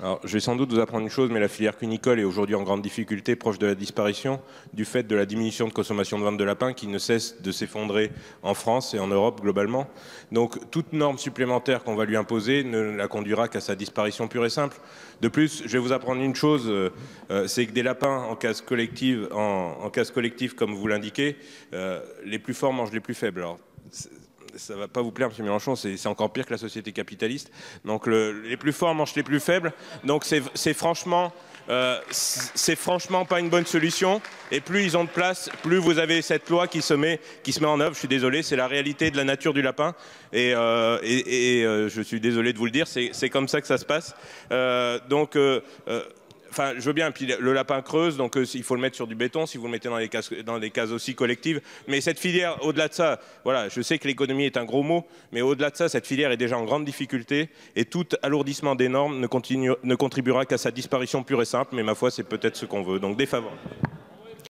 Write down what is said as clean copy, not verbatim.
Alors, je vais sans doute vous apprendre une chose, mais la filière cunicole est aujourd'hui en grande difficulté, proche de la disparition, du fait de la diminution de consommation de viande de lapin qui ne cesse de s'effondrer en France et en Europe globalement. Donc, toute norme supplémentaire qu'on va lui imposer ne la conduira qu'à sa disparition pure et simple. De plus, je vais vous apprendre une chose, c'est que des lapins en casse collective, comme vous l'indiquez, les plus forts mangent les plus faibles. Alors, ça ne va pas vous plaire, M. Mélenchon, c'est encore pire que la société capitaliste. Donc les plus forts mangent les plus faibles. Donc c'est franchement pas une bonne solution. Et plus ils ont de place, plus vous avez cette loi qui se met en œuvre. Je suis désolé, c'est la réalité de la nature du lapin. Et je suis désolé de vous le dire, c'est comme ça que ça se passe. Enfin, je veux bien, puis le lapin creuse, donc il faut le mettre sur du béton si vous le mettez dans des cases aussi collectives. Mais cette filière, au-delà de ça, voilà, je sais que l'économie est un gros mot, mais au-delà de ça, cette filière est déjà en grande difficulté et tout alourdissement des normes ne contribuera qu'à sa disparition pure et simple. Mais ma foi, c'est peut-être ce qu'on veut. Donc défavorable.